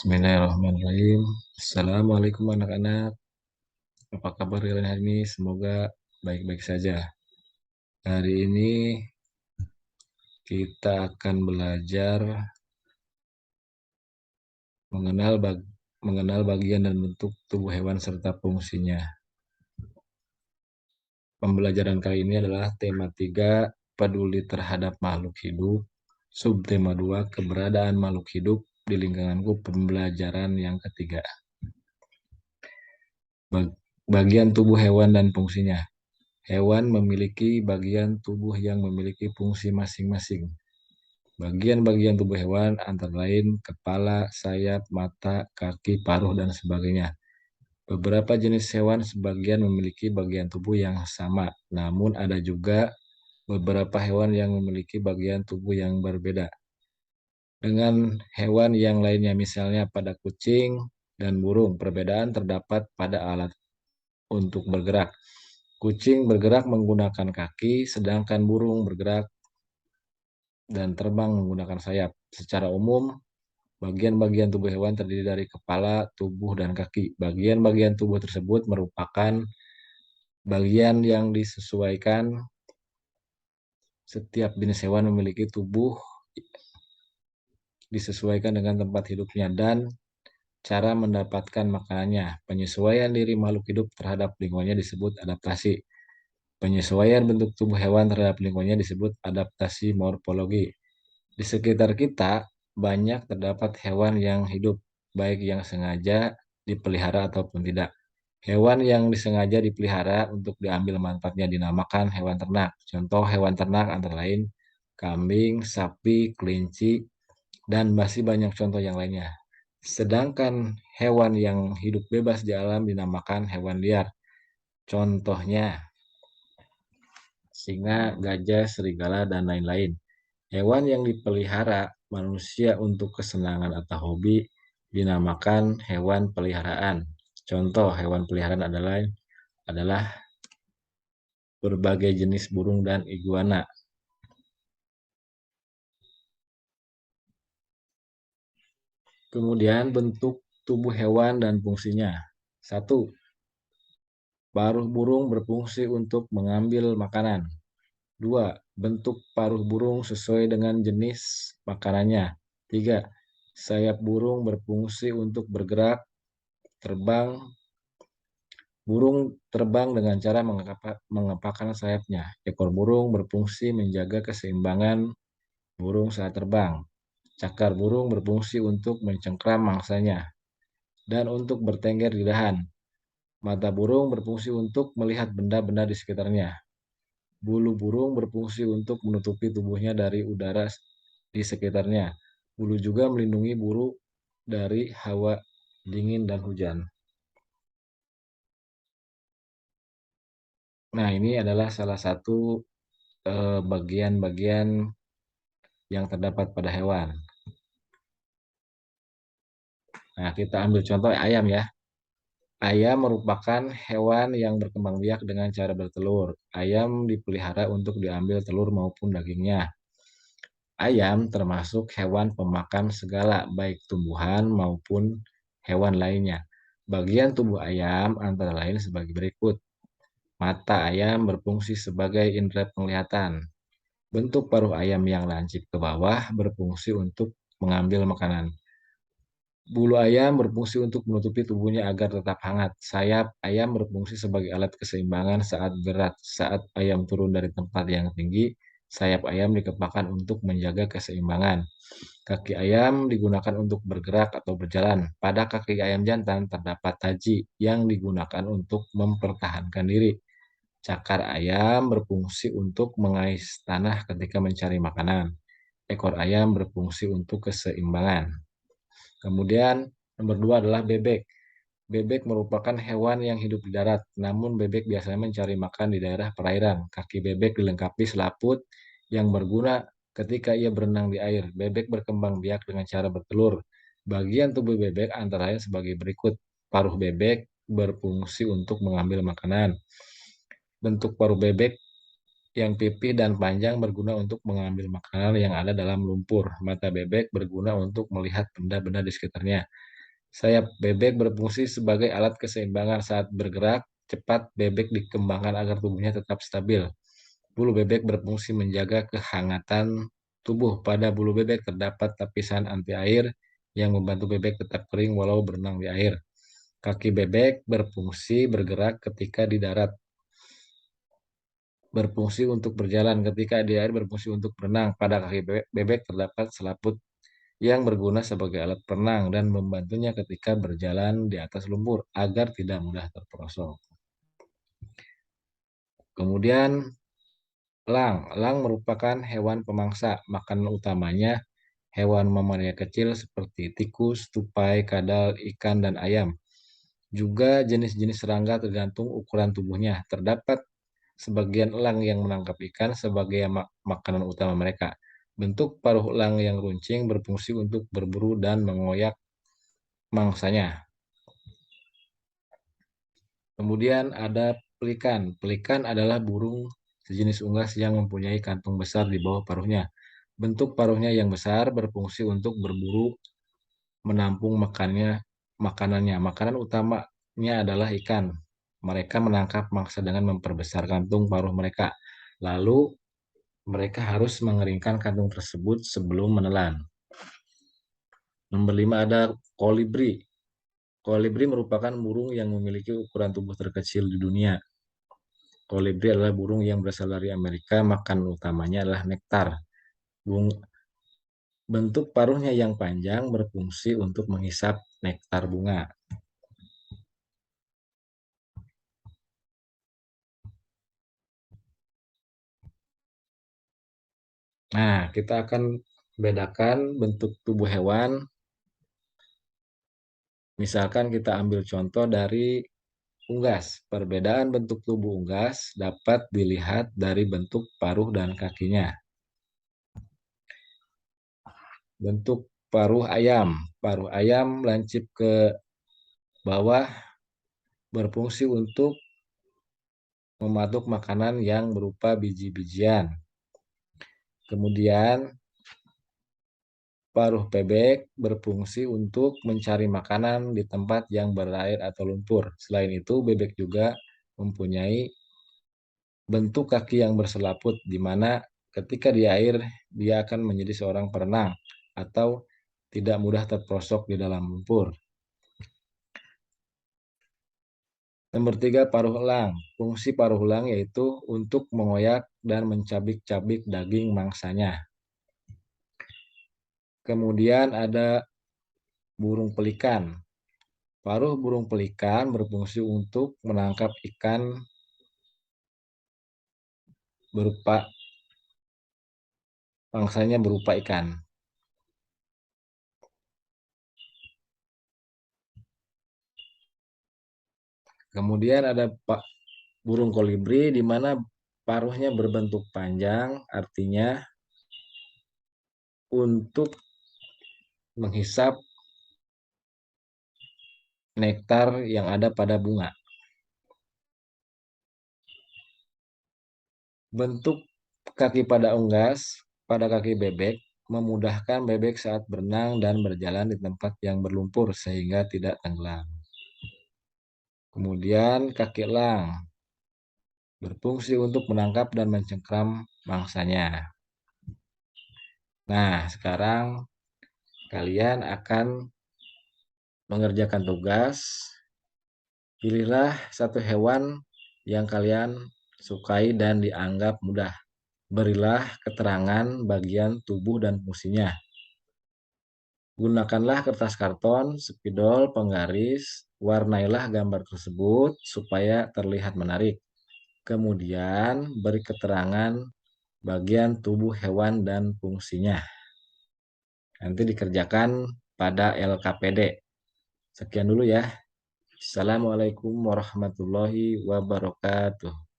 Bismillahirrahmanirrahim. Assalamualaikum anak-anak. Apa kabar kalian hari ini? Semoga baik-baik saja. Hari ini kita akan belajar mengenal bagian dan bentuk tubuh hewan serta fungsinya. Pembelajaran kali ini adalah tema 3, peduli terhadap makhluk hidup. Subtema 2, keberadaan makhluk hidup di lingkunganku, pembelajaran yang ketiga. Bagian tubuh hewan dan fungsinya. Hewan memiliki bagian tubuh yang memiliki fungsi masing-masing. Bagian-bagian tubuh hewan antara lain kepala, sayap, mata, kaki, paruh, dan sebagainya. Beberapa jenis hewan sebagian memiliki bagian tubuh yang sama, namun ada juga beberapa hewan yang memiliki bagian tubuh yang berbeda dengan hewan yang lainnya, misalnya pada kucing dan burung. Perbedaan terdapat pada alat untuk bergerak. Kucing bergerak menggunakan kaki, sedangkan burung bergerak dan terbang menggunakan sayap. Secara umum, bagian-bagian tubuh hewan terdiri dari kepala, tubuh, dan kaki. Bagian-bagian tubuh tersebut merupakan bagian yang disesuaikan. Setiap jenis hewan memiliki tubuh disesuaikan dengan tempat hidupnya dan cara mendapatkan makanannya. Penyesuaian diri makhluk hidup terhadap lingkungannya disebut adaptasi. Penyesuaian bentuk tubuh hewan terhadap lingkungannya disebut adaptasi morfologi. Di sekitar kita banyak terdapat hewan yang hidup, baik yang sengaja dipelihara ataupun tidak. Hewan yang disengaja dipelihara untuk diambil manfaatnya dinamakan hewan ternak. Contoh hewan ternak antara lain kambing, sapi, kelinci, dan masih banyak contoh yang lainnya. Sedangkan hewan yang hidup bebas di alam dinamakan hewan liar. Contohnya singa, gajah, serigala, dan lain-lain. Hewan yang dipelihara manusia untuk kesenangan atau hobi dinamakan hewan peliharaan. Contoh hewan peliharaan adalah berbagai jenis burung dan iguana. Kemudian bentuk tubuh hewan dan fungsinya. 1. Paruh burung berfungsi untuk mengambil makanan. 2. Bentuk paruh burung sesuai dengan jenis makanannya. 3. Sayap burung berfungsi untuk bergerak, terbang. Burung terbang dengan cara mengepakkan sayapnya. Ekor burung berfungsi menjaga keseimbangan burung saat terbang. Cakar burung berfungsi untuk mencengkram mangsanya dan untuk bertengger di dahan. Mata burung berfungsi untuk melihat benda-benda di sekitarnya. Bulu burung berfungsi untuk menutupi tubuhnya dari udara di sekitarnya. Bulu juga melindungi burung dari hawa dingin dan hujan. Nah, ini adalah salah satu bagian-bagian yang terdapat pada hewan. Nah, kita ambil contoh ayam ya. Ayam merupakan hewan yang berkembang biak dengan cara bertelur. Ayam dipelihara untuk diambil telur maupun dagingnya. Ayam termasuk hewan pemakan segala, baik tumbuhan maupun hewan lainnya. Bagian tubuh ayam antara lain sebagai berikut. Mata ayam berfungsi sebagai indera penglihatan. Bentuk paruh ayam yang lancip ke bawah berfungsi untuk mengambil makanan. Bulu ayam berfungsi untuk menutupi tubuhnya agar tetap hangat. Sayap ayam berfungsi sebagai alat keseimbangan saat berat. Saat ayam turun dari tempat yang tinggi, sayap ayam dikepakkan untuk menjaga keseimbangan. Kaki ayam digunakan untuk bergerak atau berjalan. Pada kaki ayam jantan terdapat taji yang digunakan untuk mempertahankan diri. Cakar ayam berfungsi untuk mengais tanah ketika mencari makanan. Ekor ayam berfungsi untuk keseimbangan. Kemudian nomor 2 adalah bebek. Bebek merupakan hewan yang hidup di darat, namun bebek biasanya mencari makan di daerah perairan. Kaki bebek dilengkapi selaput yang berguna ketika ia berenang di air. Bebek berkembang biak dengan cara bertelur. Bagian tubuh bebek antara lain sebagai berikut. Paruh bebek berfungsi untuk mengambil makanan. Bentuk paruh bebek yang pipih dan panjang berguna untuk mengambil makanan yang ada dalam lumpur. Mata bebek berguna untuk melihat benda-benda di sekitarnya. Sayap bebek berfungsi sebagai alat keseimbangan saat bergerak cepat. Bebek dikembangkan agar tubuhnya tetap stabil. Bulu bebek berfungsi menjaga kehangatan tubuh. Pada bulu bebek terdapat lapisan anti air yang membantu bebek tetap kering walau berenang di air. Kaki bebek berfungsi bergerak ketika di darat, berfungsi untuk berjalan ketika di air, berfungsi untuk berenang. Pada kaki bebek terdapat selaput yang berguna sebagai alat perenang dan membantunya ketika berjalan di atas lumpur agar tidak mudah terperosok. Kemudian elang. Elang merupakan hewan pemangsa. Makanan utamanya hewan mamalia kecil seperti tikus, tupai, kadal, ikan, dan ayam. Juga jenis-jenis serangga tergantung ukuran tubuhnya. Terdapat sebagian elang yang menangkap ikan sebagai makanan utama mereka. Bentuk paruh elang yang runcing berfungsi untuk berburu dan mengoyak mangsanya. Kemudian ada pelikan. Pelikan adalah burung sejenis unggas yang mempunyai kantung besar di bawah paruhnya. Bentuk paruhnya yang besar berfungsi untuk berburu, menampung makanannya. Makanan utamanya adalah ikan. Mereka menangkap mangsa dengan memperbesar kantung paruh mereka. Lalu mereka harus mengeringkan kantung tersebut sebelum menelan. Nomor 5 ada kolibri. Kolibri merupakan burung yang memiliki ukuran tubuh terkecil di dunia. Kolibri adalah burung yang berasal dari Amerika. Makanan utamanya adalah nektar. Bentuk paruhnya yang panjang berfungsi untuk menghisap nektar bunga. Nah, kita akan bedakan bentuk tubuh hewan. Misalkan kita ambil contoh dari unggas. Perbedaan bentuk tubuh unggas dapat dilihat dari bentuk paruh dan kakinya. Bentuk paruh ayam. Paruh ayam lancip ke bawah berfungsi untuk mematuk makanan yang berupa biji-bijian. Kemudian paruh bebek berfungsi untuk mencari makanan di tempat yang berair atau lumpur. Selain itu, bebek juga mempunyai bentuk kaki yang berselaput, di mana ketika di air dia akan menjadi seorang perenang atau tidak mudah terperosok di dalam lumpur. Nomor 3, paruh elang. Fungsi paruh elang yaitu untuk mengoyak dan mencabik-cabik daging mangsanya. Kemudian ada burung pelikan. Paruh burung pelikan berfungsi untuk menangkap ikan berupa mangsanya berupa ikan. Kemudian ada burung kolibri di mana paruhnya berbentuk panjang, artinya untuk menghisap nektar yang ada pada bunga. Bentuk kaki pada unggas pada kaki bebek memudahkan bebek saat berenang dan berjalan di tempat yang berlumpur sehingga tidak tenggelam. Kemudian kaki elang berfungsi untuk menangkap dan mencengkram mangsanya. Nah, sekarang kalian akan mengerjakan tugas. Pilihlah satu hewan yang kalian sukai dan dianggap mudah. Berilah keterangan bagian tubuh dan fungsinya. Gunakanlah kertas karton, spidol, penggaris, warnailah gambar tersebut supaya terlihat menarik. Kemudian beri keterangan bagian tubuh hewan dan fungsinya. Nanti dikerjakan pada LKPD. Sekian dulu ya. Assalamualaikum warahmatullahi wabarakatuh.